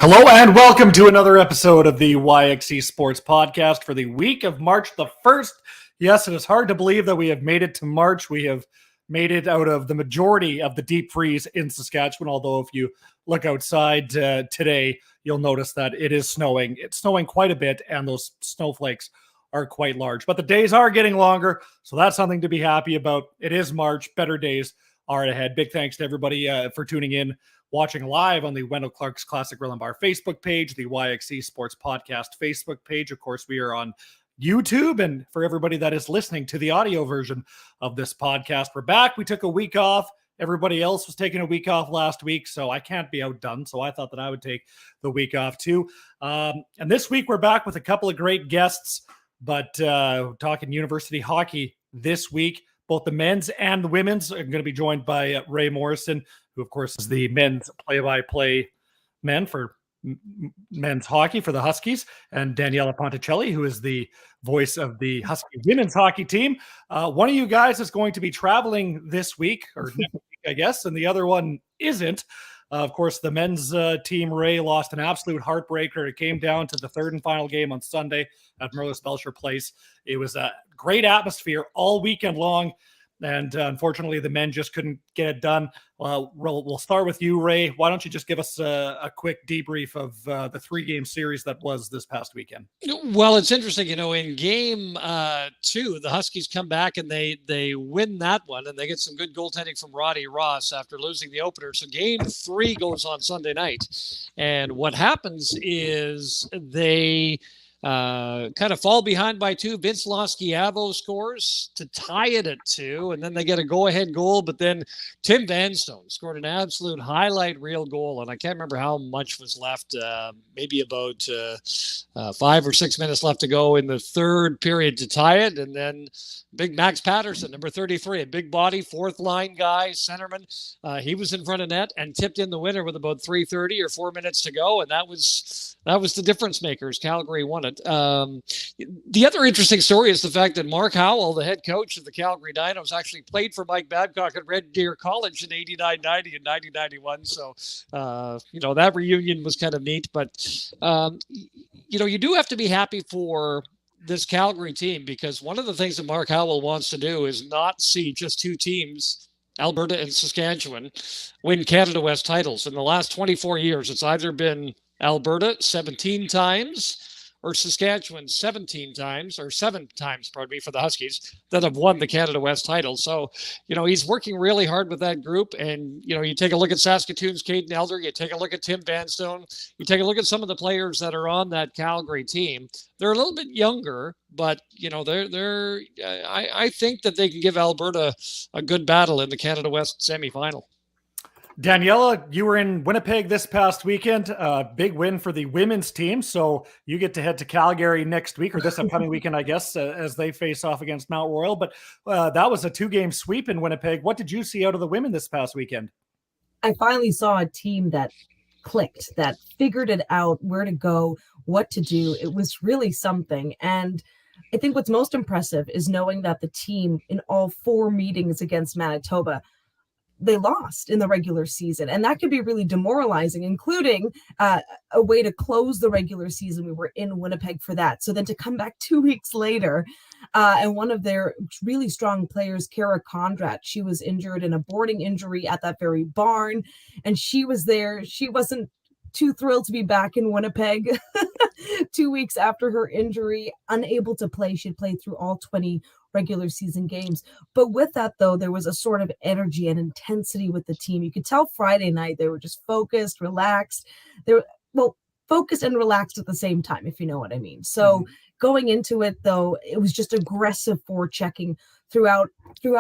Hello and welcome to another episode of the YXE Sports Podcast for the week of March the 1st. Yes, it is hard to believe that we have made it to March. We have made it out of the majority of the deep freeze in Saskatchewan, although if you look outside today, you'll notice that it is snowing. It's snowing quite a bit, and those snowflakes are quite large. But the days are getting longer, so that's something to be happy about. It is March. Better days are ahead. Big thanks to everybody for tuning in, watching live on the Wendell Clark's Classic Grill and Bar Facebook page, the YXE Sports Podcast Facebook page. Of course, we are on YouTube, and for everybody that is listening to the audio version of this podcast, we're back. We took a week off. Everybody else was taking a week off last week, so I can't be outdone. So I thought that I would take the week off too. And this week we're back with a couple of great guests, but talking university hockey this week. Both the men's and the women's are going to be joined by Wray Morrison, who, of course, is the men's play-by-play man for men's hockey for the Huskies, and Daniella Ponticelli, who is the voice of the Husky women's hockey team. One of you guys is going to be traveling this week, or next week, I guess, and the other one isn't. Of course, the men's team, Wray, lost an absolute heartbreaker. It came down to the third and final game on Sunday at Merlis Belcher Place. It was a great atmosphere all weekend long, and unfortunately, the men just couldn't get it done. We'll start with you, Wray. Why don't you just give us a quick debrief of the three-game series that was this past weekend? Well, it's interesting, in game two, the Huskies come back and they win that one, and they get some good goaltending from Roddy Ross after losing the opener. So game three goes on Sunday night, and what happens is they kind of fall behind by two. Vince Loschiavo scores to tie it at 2, and then they get a go-ahead goal, but then Tim Vanstone scored an absolute highlight reel goal, and I can't remember how much was left, maybe about 5 or 6 minutes left to go in the third period to tie it, and then big Max Patterson, number 33, a big body, fourth line guy, centerman, he was in front of net and tipped in the winner with about 3:30 or 4 minutes to go, and that was the difference makers. Calgary won it. The other interesting story is the fact that Mark Howell, the head coach of the Calgary Dinos, actually played for Mike Babcock at Red Deer College in 89-90 and 90-91. So, that reunion was kind of neat. But, you do have to be happy for this Calgary team, because one of the things that Mark Howell wants to do is not see just two teams, Alberta and Saskatchewan, win Canada West titles. In the last 24 years, it's either been Alberta 17 times or Saskatchewan 17 times, or 7 times, pardon me, for the Huskies that have won the Canada West title. So, he's working really hard with that group. And, you take a look at Saskatoon's Caden Elder, you take a look at Tim Vanstone, you take a look at some of the players that are on that Calgary team. They're a little bit younger, but, I think that they can give Alberta a good battle in the Canada West semifinal. Daniella, you were in Winnipeg this past weekend. Big win for the women's team. So you get to head to Calgary next week, or this upcoming weekend, I guess, as they face off against Mount Royal. But that was a 2-game sweep in Winnipeg. What did you see out of the women this past weekend? I finally saw a team that clicked, that figured it out, where to go, what to do. It was really something. And I think what's most impressive is knowing that the team in all 4 meetings against Manitoba, they lost in the regular season, and that could be really demoralizing, including a way to close the regular season. We were in Winnipeg for that. So then to come back 2 weeks later, and one of their really strong players, Kara Kondrat, she was injured in a boarding injury at that very barn, and she was there. She wasn't too thrilled to be back in Winnipeg 2 weeks after her injury, unable to play. She'd played through all 20 regular season games. But with that, though, there was a sort of energy and intensity with the team. You could tell Friday night they were just focused, relaxed. They were, focused and relaxed at the same time, if you know what I mean. So going into it, though, it was just aggressive forechecking throughout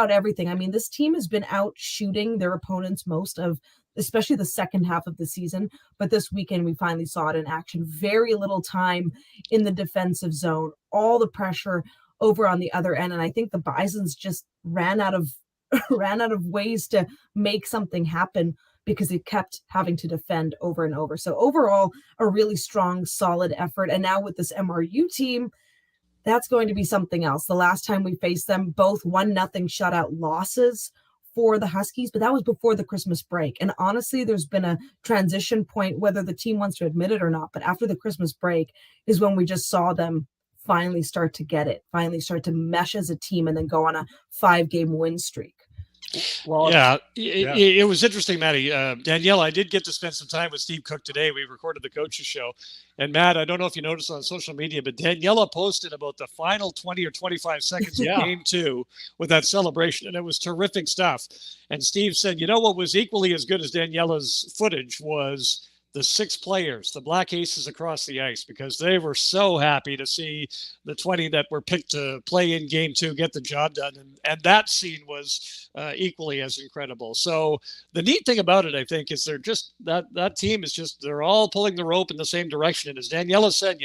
everything. I mean, this team has been out shooting their opponents most of, especially the second half of the season. But this weekend, we finally saw it in action. Very little time in the defensive zone, all the pressure over on the other end. And I think the Bisons just ran out of ways to make something happen because they kept having to defend over and over. So overall, a really strong, solid effort. And now with this MRU team, that's going to be something else. The last time we faced them, both 1-0 shutout losses for the Huskies, but that was before the Christmas break. And honestly, there's been a transition point, whether the team wants to admit it or not. But after the Christmas break is when we just saw them finally start to get it, finally start to mesh as a team, and then go on a 5-game win streak. Well, yeah, it was interesting, Matty. Daniella, I did get to spend some time with Steve Cook today. We recorded the coaches show. And Matt, I don't know if you noticed on social media, but Daniella posted about the final 20 or 25 seconds of game 2 with that celebration. And it was terrific stuff. And Steve said, what was equally as good as Daniella's footage was the 6 players, the Black Aces across the ice, because they were so happy to see the 20 that were picked to play in game 2 get the job done. And that scene was equally as incredible. So the neat thing about it, I think, is they're just that team is just, they're all pulling the rope in the same direction. And as Daniella said,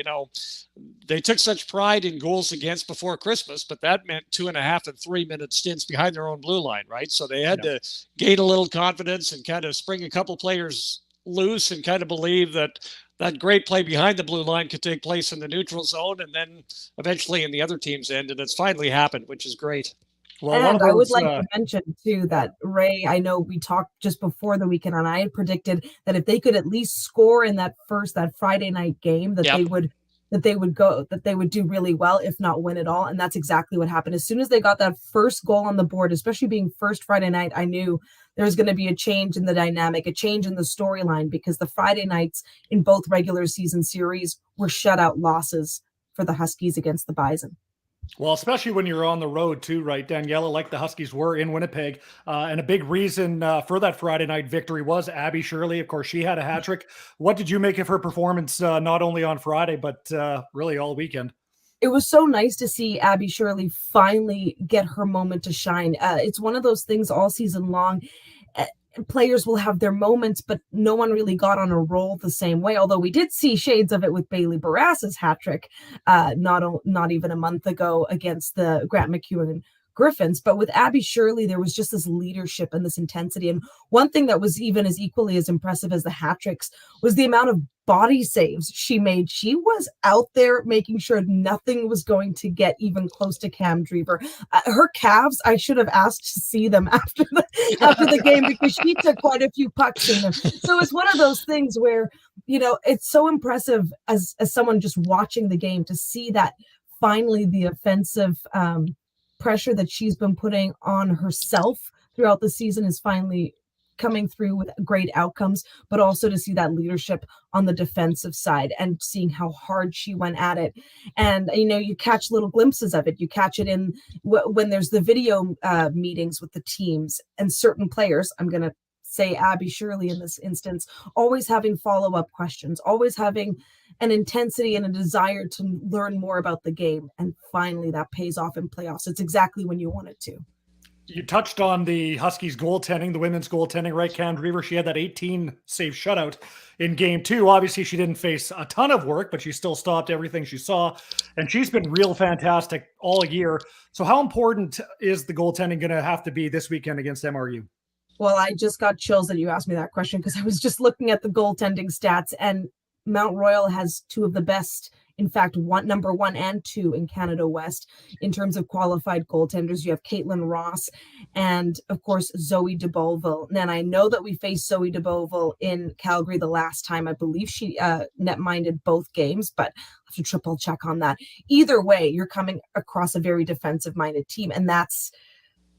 they took such pride in goals against before Christmas, but that meant 2.5 and 3 minute stints behind their own blue line, right? So they had to gain a little confidence and kind of spring a couple players loose and kind of believe that great play behind the blue line could take place in the neutral zone and then eventually in the other team's end. And it's finally happened, which is great. Well, and I would like to mention too that Wray, I know we talked just before the weekend, and I had predicted that if they could at least score in that Friday night game, that they would do really well, if not win it all. And that's exactly what happened. As soon as they got that first goal on the board, especially being first Friday night, I knew there was going to be a change in the dynamic, a change in the storyline, because the Friday nights in both regular season series were shutout losses for the Huskies against the Bison. Well, especially when you're on the road too, right, Daniella, like the Huskies were in Winnipeg. And a big reason for that Friday night victory was Abby Shirley. Of course, she had a hat trick. What did you make of her performance, not only on Friday, but really all weekend? It was so nice to see Abby Shirley finally get her moment to shine. It's one of those things all season long. Players will have their moments, but no one really got on a roll the same way. Although we did see shades of it with Bailey Barrass's hat trick, not even a month ago against the Grant McEwen Griffins. But with Abby Shirley, there was just this leadership and this intensity. And one thing that was even as equally as impressive as the hat tricks was the amount of body saves she made. She was out there making sure nothing was going to get even close to Cam Drever. Her calves, I should have asked to see them after the game, because she took quite a few pucks in them. So it's one of those things where, it's so impressive as someone just watching the game to see that finally the offensive pressure that she's been putting on herself throughout the season is finally coming through with great outcomes, but also to see that leadership on the defensive side and seeing how hard she went at it. And, you catch little glimpses of it. You catch it in when there's the video meetings with the teams and certain players. I'm going to say Abby Shirley in this instance, always having follow-up questions, always having an intensity and a desire to learn more about the game. And finally that pays off in playoffs. It's exactly when you want it to. You touched on the Huskies goaltending, the women's goaltending, right? Cam Drever, she had that 18 save shutout in game 2. Obviously, she didn't face a ton of work, but she still stopped everything she saw. And she's been real fantastic all year. So how important is the goaltending going to have to be this weekend against MRU? Well, I just got chills that you asked me that question, because I was just looking at the goaltending stats, and Mount Royal has 2 of the best, in fact, number 1 and 2 in Canada West in terms of qualified goaltenders. You have Caitlin Ross and, of course, Zoe DeBoville. And I know that we faced Zoe DeBoville in Calgary the last time. I believe she net-minded both games, but I'll have to triple check on that. Either way, you're coming across a very defensive-minded team, and that's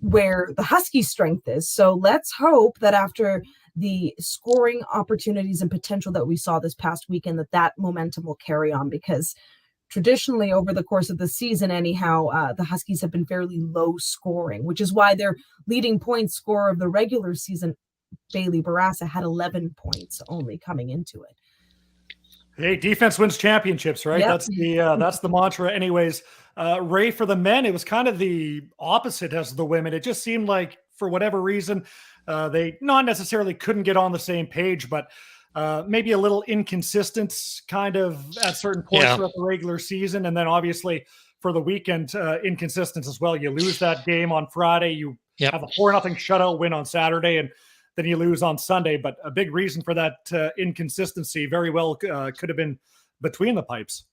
where the Huskies' strength is. So let's hope that after the scoring opportunities and potential that we saw this past weekend, that momentum will carry on, because traditionally over the course of the season, anyhow, the Huskies have been fairly low scoring, which is why their leading point scorer of the regular season, Bailey Barassa, had 11 points only coming into it. Hey, defense wins championships, right? Yep. That's the mantra. Anyways, Wray, for the men, it was kind of the opposite as the women. It just seemed like, for whatever reason, they not necessarily couldn't get on the same page, but maybe a little inconsistent kind of at certain points throughout the regular season. And then obviously for the weekend, inconsistent as well. You lose that game on Friday. You have a 4-0 shutout win on Saturday, and then you lose on Sunday. But a big reason for that inconsistency very well could have been between the pipes.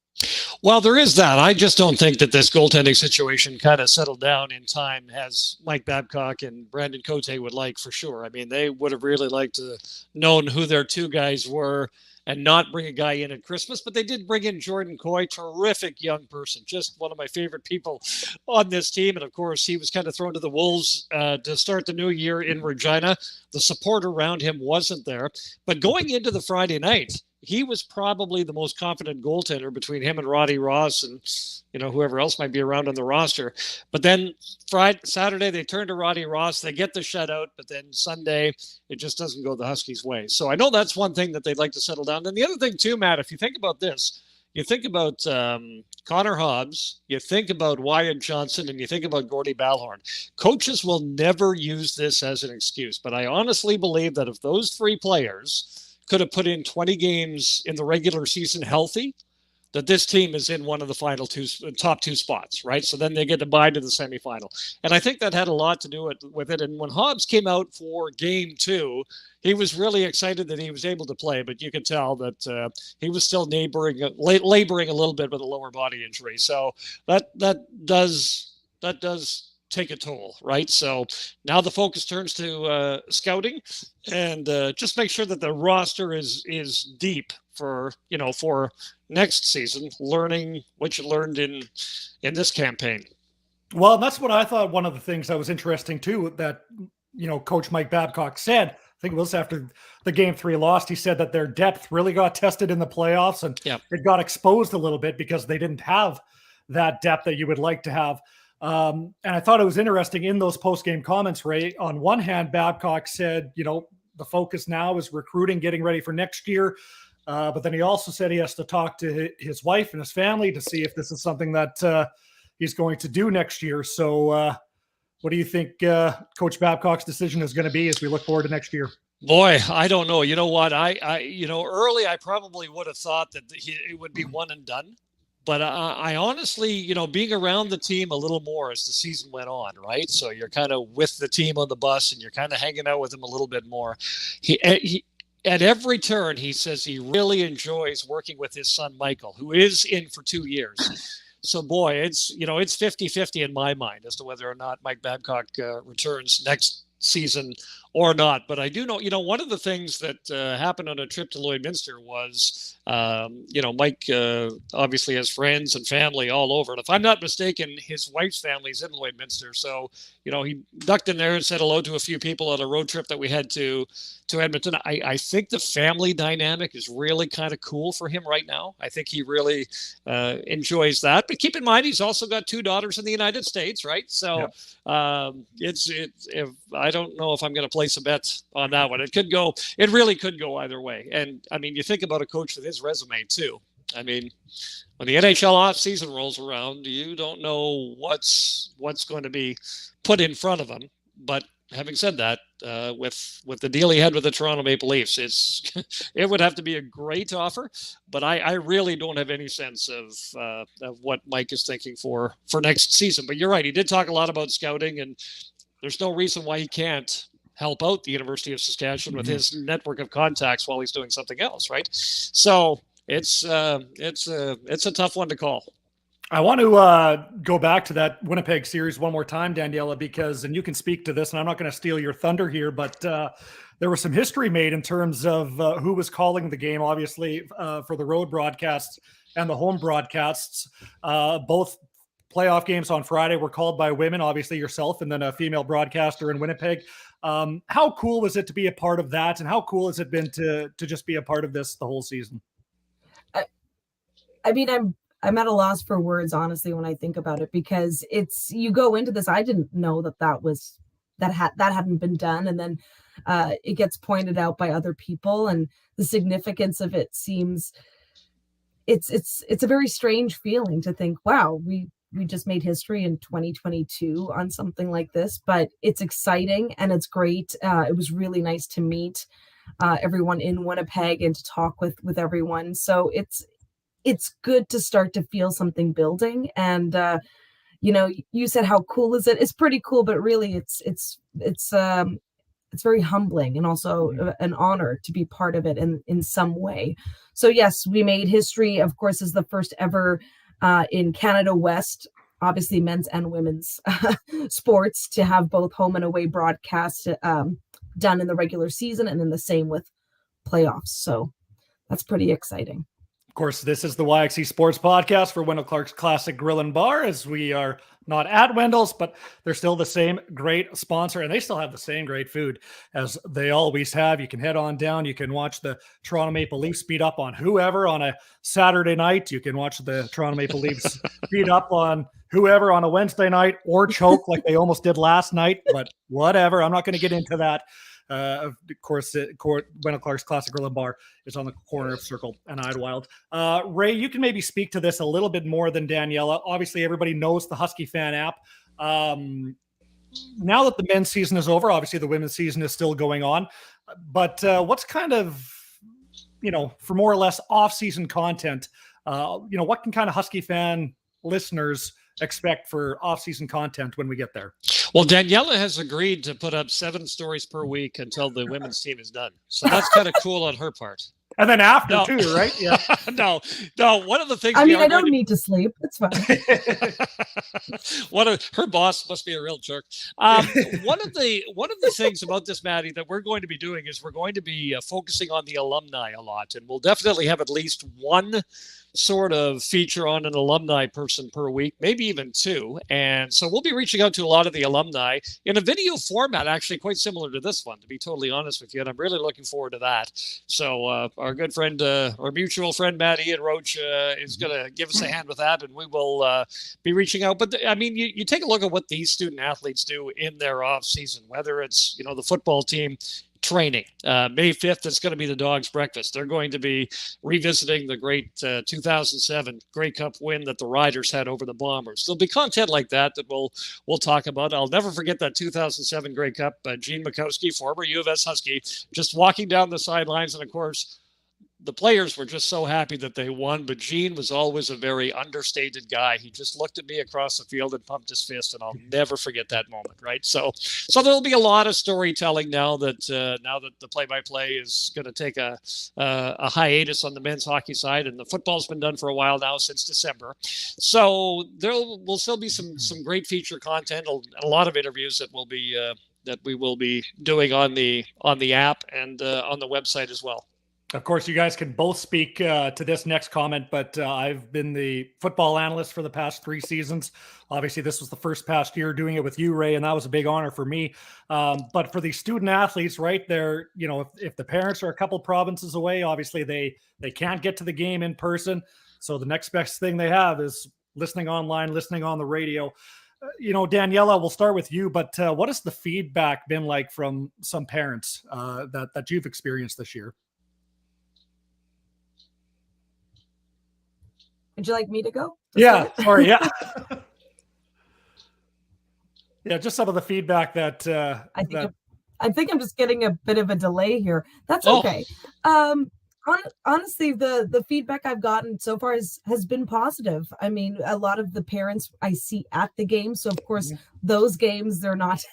Well, there is that. I just don't think that this goaltending situation kind of settled down in time as Mike Babcock and Brandon Cote would like, for sure. I mean, they would have really liked to known who their two guys were and not bring a guy in at Christmas, but they did bring in Jordan Coy, terrific young person, just one of my favorite people on this team. And of course, he was kind of thrown to the wolves to start the new year in Regina. The support around him wasn't there. But going into the Friday night, he was probably the most confident goaltender between him and Roddy Ross and, whoever else might be around on the roster. But then Saturday, they turn to Roddy Ross. They get the shutout, but then Sunday, it just doesn't go the Huskies' way. So I know that's one thing that they'd like to settle down. And the other thing too, Matt, if you think about this, you think about Connor Hobbs, you think about Wyatt Johnson, and you think about Gordie Ballhorn. Coaches will never use this as an excuse, but I honestly believe that if those three players could have put in 20 games in the regular season healthy, that this team is in one of the top two spots, right? So then they get to bye to the semifinal. And I think that had a lot to do with it. And when Hobbs came out for game 2, he was really excited that he was able to play, but you could tell that he was still laboring a little bit with a lower body injury. So that does take a toll, right? So now the focus turns to scouting and just make sure that the roster is deep for next season, learning what you learned in this campaign. Well, that's what I thought. One of the things that was interesting too, that Coach Mike Babcock said, I think it was after the game 3 loss, he said that their depth really got tested in the playoffs, and it got exposed a little bit because they didn't have that depth that you would like to have. And I thought it was interesting in those post-game comments, Ray. On one hand, Babcock said, the focus now is recruiting, getting ready for next year. But then he also said he has to talk to his wife and his family to see if this is something that he's going to do next year. So what do you think Coach Babcock's decision is going to be as we look forward to next year? Boy, I don't know. You know what? I early I probably would have thought that it would be one and done. But I honestly, being around the team a little more as the season went on, right? So you're kind of with the team on the bus and you're kind of hanging out with them a little bit more. He at every turn, he says he really enjoys working with his son, Michael, who is in for 2 years. So, boy, it's 50-50 in my mind as to whether or not Mike Babcock returns next season or not. But I do know, one of the things that happened on a trip to Lloydminster was, Mike obviously has friends and family all over. And if I'm not mistaken, his wife's family's in Lloydminster. So, he ducked in there and said hello to a few people on a road trip that we had to Edmonton. I think the family dynamic is really kind of cool for him right now. I think he really enjoys that. But keep in mind, he's also got 2 daughters in the United States, right? So I don't know if I'm going to place a bet on that one. It really could go either way. And I mean, you think about a coach with his resume too. I mean, when the NHL off season rolls around, you don't know what's going to be put in front of him. But having said that, with the deal he had with the Toronto Maple Leafs, it would have to be a great offer. But I really don't have any sense of what Mike is thinking for next season. But you're right, he did talk a lot about scouting, and there's no reason why he can't help out the University of Saskatchewan with his network of contacts while he's doing something else, right? So it's a tough one to call. I want to go back to that Winnipeg series one more time, Daniella, and you can speak to this, and I'm not going to steal your thunder here, but there was some history made in terms of who was calling the game, obviously, for the road broadcasts and the home broadcasts. Both playoff games on Friday were called by women, obviously yourself, and then a female broadcaster in Winnipeg. How cool was it to be a part of that, and how cool has it been to just be a part of this the whole season? I mean, I'm at a loss for words, honestly, when I think about it, because you go into this. I didn't know that hadn't been done, and then it gets pointed out by other people, and the significance of it seems it's a very strange feeling to think, wow, we just made history in 2022 on something like this, but it's exciting and it's great. It was really nice to meet everyone in Winnipeg and to talk with everyone. So it's good to start to feel something building. And you said how cool is it? It's pretty cool, but really it's very humbling and also an honor to be part of it in some way. So yes, we made history, of course, as the first ever in Canada West, obviously men's and women's sports, to have both home and away broadcasts done in the regular season, and then the same with playoffs. So that's pretty exciting. Of course, this is the YXE Sports Podcast for Wendell Clark's Classic Grill and Bar, as we are not at Wendell's, but they're still the same great sponsor, and they still have the same great food as they always have. You can head on down. You can watch the Toronto Maple Leafs beat up on whoever on a Saturday night. You can watch the Toronto Maple Leafs beat up on whoever on a Wednesday night, or choke like they almost did last night, but whatever. I'm not going to get into that. Of course, Wendell Clark's Classic Grill and Bar is on the corner of Circle and Idlewild. Ray, you can maybe speak to this a little bit more than Daniella. Obviously, everybody knows the Husky Fan app. Now that the men's season is over, obviously the women's season is still going on. But what's kind of, for more or less off-season content, what can kind of Husky Fan listeners expect for off-season content when we get there? Well, Daniella has agreed to put up 7 stories per week until the women's team is done. So that's kind of cool on her part. And then after too, right? Yeah. No. One of the things I don't need to sleep. It's fine. Her boss must be a real jerk. One of the things about this, Maddie, that we're going to be doing is we're going to be focusing on the alumni a lot, and we'll definitely have at least one sort of feature on an alumni person per week, maybe even 2. And so we'll be reaching out to a lot of the alumni in a video format, actually quite similar to this one, to be totally honest with you. And I'm really looking forward to that. So our good friend, our mutual friend, Matt Ian Roach, is going to give us a hand with that. And we will be reaching out. But you take a look at what these student athletes do in their off season, whether it's, the football team training. May 5th, it's going to be the Dogs Breakfast. They're going to be revisiting the great 2007 Grey Cup win that the Riders had over the Bombers. There'll be content like that we'll talk about. I'll never forget that 2007 Grey Cup. Gene Mikowski, former U of S Husky, just walking down the sidelines, and of course, the players were just so happy that they won, but Gene was always a very understated guy. He just looked at me across the field and pumped his fist, and I'll never forget that moment, right? So there'll be a lot of storytelling now that the play-by-play is going to take a hiatus on the men's hockey side, and the football's been done for a while now, since December. So there will still be some great feature content, a lot of interviews that we will be doing on the app and on the website as well. Of course, you guys can both speak to this next comment, but I've been the football analyst for the past 3 seasons. Obviously, this was the first past year doing it with you, Ray, and that was a big honor for me. But for the student athletes, right there, if the parents are a couple provinces away, obviously they can't get to the game in person. So the next best thing they have is listening online, listening on the radio. Daniella, we'll start with you, but what has the feedback been like from some parents that you've experienced this year? Would you like me to go? Yeah, sorry, yeah. Yeah, just some of the feedback that I think I'm just getting a bit of a delay here. That's okay. Honestly, the feedback I've gotten so far has been positive. I mean, a lot of the parents I see at the game. So of course, those games, they're not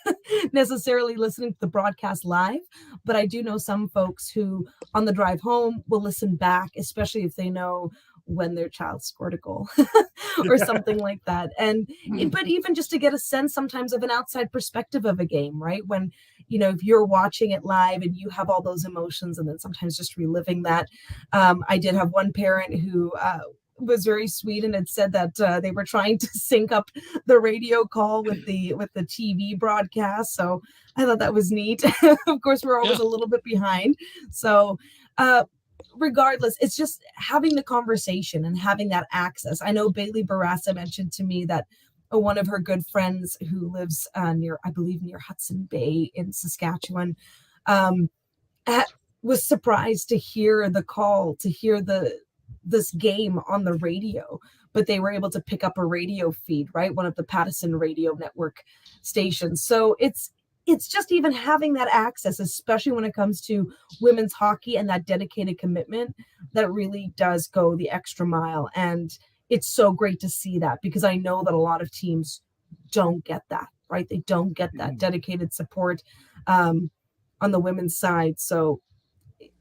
necessarily listening to the broadcast live, but I do know some folks who on the drive home will listen back, especially if they know when their child scored a goal or something like that. But even just to get a sense sometimes of an outside perspective of a game, right? When, if you're watching it live and you have all those emotions and then sometimes just reliving that. I did have one parent who was very sweet and had said that they were trying to sync up the radio call with the TV broadcast. So I thought that was neat. Of course, we're always a little bit behind. So, regardless, it's just having the conversation and having that access. I know Bailey Barassa mentioned to me that one of her good friends who lives near Hudson Bay in Saskatchewan was surprised to hear the call, to hear this game on the radio, but they were able to pick up a radio feed, right? One of the Pattison radio network stations. So it's just even having that access, especially when it comes to women's hockey and that dedicated commitment, that really does go the extra mile. And it's so great to see that, because I know that a lot of teams don't get that, right? They don't get that dedicated support on the women's side. So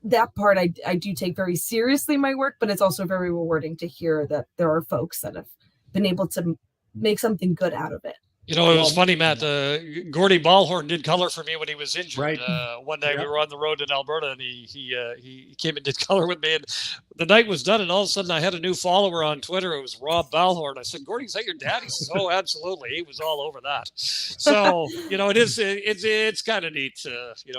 that part I do take very seriously, my work, but it's also very rewarding to hear that there are folks that have been able to make something good out of it. You know, it was funny, Matt. Gordy Ballhorn did color for me when he was injured. Right. One night we were on the road in Alberta, and he came and did color with me. And the night was done, and all of a sudden I had a new follower on Twitter. It was Rob Ballhorn. I said, "Gordy, is that your dad?" He says, "Oh, absolutely." He was all over that. So it's kind of neat.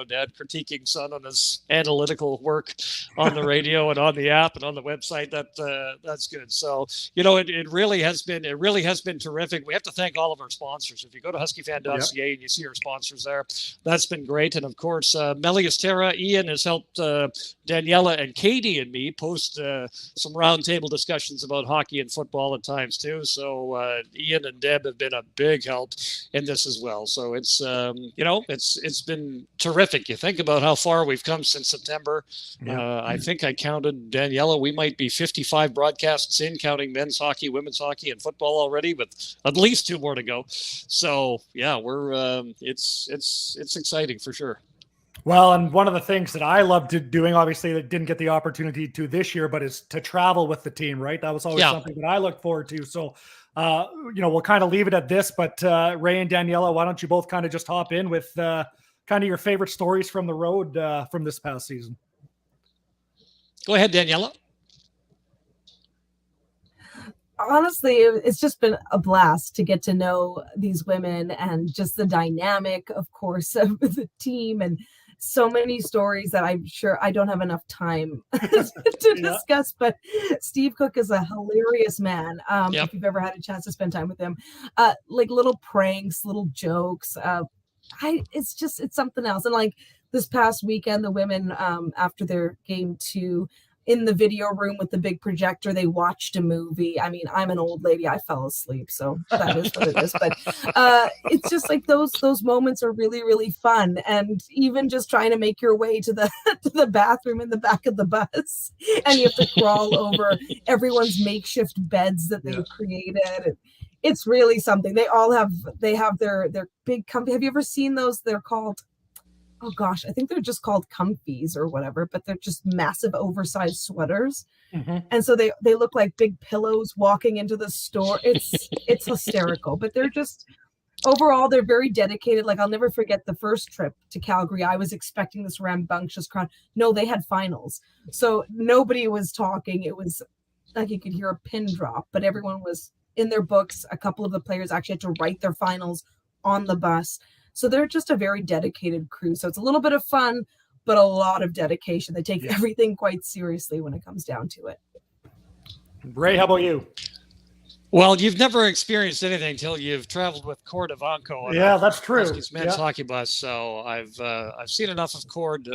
Dad critiquing son on his analytical work on the radio and on the app and on the website. That's good. So it really has been terrific. We have to thank all of our sponsors. If you go to huskiefan.ca and you see our sponsors there, that's been great. And of course, Melius Terra, Ian has helped Daniella and Katie and me post some roundtable discussions about hockey and football at times too. So Ian and Deb have been a big help in this as well. So it's been terrific. You think about how far we've come since September. I think I counted, Daniella, we might be 55 broadcasts in, counting men's hockey, women's hockey, and football already, with at least 2 more to go. So yeah, we're it's exciting for sure. Well, and one of the things that I loved doing, obviously that didn't get the opportunity to this year, but is to travel with the team, right? That was always something that I looked forward to. So we'll kind of leave it at this, but Ray and Daniella, why don't you both kind of just hop in with kind of your favorite stories from the road from this past season? Go ahead, Daniella. Honestly, it's just been a blast to get to know these women and just the dynamic, of course, of the team, and so many stories that I'm sure I don't have enough time to discuss. But Steve Cook is a hilarious man. If you've ever had a chance to spend time with him, like little pranks, little jokes. It's something else. And like this past weekend, the women, after their game 2, in the video room with the big projector, they watched a movie. I mean, I'm an old lady. I fell asleep, so that is what it is. But it's just like those moments are really, really fun. And even just trying to make your way to the bathroom in the back of the bus, and you have to crawl over everyone's makeshift beds that they've created. It's really something. They have their big company. Have you ever seen those? They're called, oh gosh, I think they're just called comfies or whatever, but they're just massive oversized sweaters. Mm-hmm. And so they look like big pillows walking into the store. It's hysterical, but they're just, overall, they're very dedicated. Like, I'll never forget the first trip to Calgary. I was expecting this rambunctious crowd. No, they had finals. So nobody was talking. It was like you could hear a pin drop, but everyone was in their books. A couple of the players actually had to write their finals on the bus. So they're just a very dedicated crew. So it's a little bit of fun, but a lot of dedication. They take everything quite seriously when it comes down to it. Ray, how about you? Well, you've never experienced anything until you've traveled with Cord Ivanko. Yeah, that's true. Huskies men's hockey bus. So I've seen enough of Cord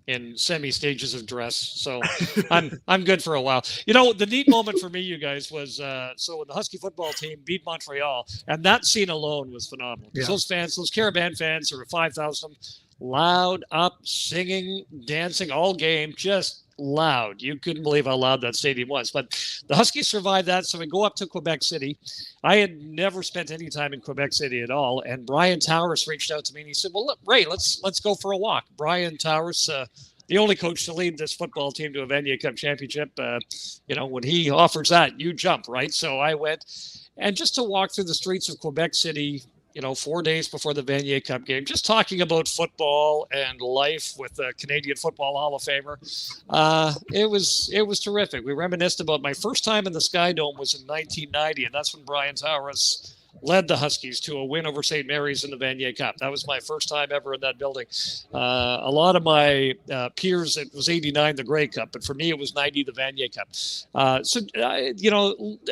in semi-stages of dress. So I'm good for a while. The neat moment for me, you guys, was so when the Husky football team beat Montreal, and that scene alone was phenomenal. Yeah. Those fans, those Caravan fans, there were 5,000, loud, up, singing, dancing all game, just loud. You couldn't believe how loud that stadium was. But the Huskies survived that, so we go up to Quebec City. I had never spent any time in Quebec City at all, and Brian Towers reached out to me and he said, "Well, look, Ray, let's go for a walk." Brian Towers, the only coach to lead this football team to a Vanier Cup championship, when he offers that, you jump, right? So I went, and just to walk through the streets of Quebec City, 4 days before the Vanier Cup game, just talking about football and life with the Canadian Football Hall of Famer. It was terrific. We reminisced about my first time in the Sky Dome was in 1990, and that's when Brian Towers led the Huskies to a win over St. Mary's in the Vanier Cup. That was my first time ever in that building. A lot of my peers, it was 89, the Grey Cup, but for me, it was 90, the Vanier Cup.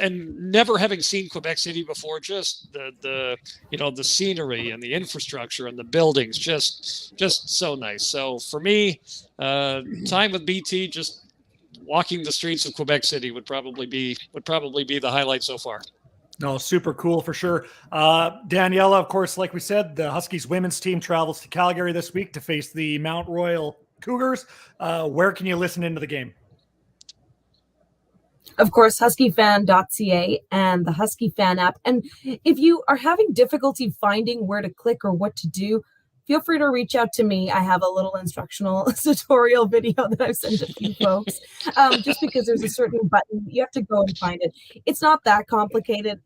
And never having seen Quebec City before, just the scenery and the infrastructure and the buildings, just so nice. So for me, time with BT, just walking the streets of Quebec City would probably be the highlight so far. No, super cool for sure. Daniella, of course, like we said, the Huskies women's team travels to Calgary this week to face the Mount Royal Cougars. Where can you listen into the game? Of course, huskiefan.ca and the Husky Fan app. And if you are having difficulty finding where to click or what to do, feel free to reach out to me. I have a little instructional tutorial video that I've sent a few folks, just because there's a certain button. You have to go and find it. It's not that complicated.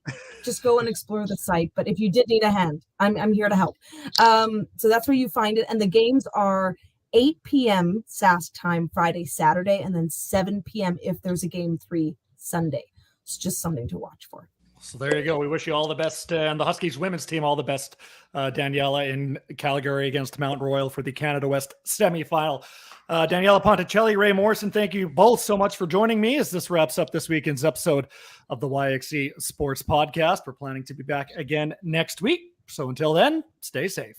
Just go and explore the site. But if you did need a hand, I'm here to help. So that's where you find it. And the games are 8 p.m. Sask time, Friday, Saturday, and then 7 p.m. if there's a game 3 Sunday. It's just something to watch for. So there you go. We wish you all the best, and the Huskies women's team all the best, Daniella, in Calgary against Mount Royal for the Canada West semifinal. Daniella Ponticelli, Wray Morrison, thank you both so much for joining me as this wraps up this weekend's episode of the YXE Sports Podcast. We're planning to be back again next week. So until then, stay safe.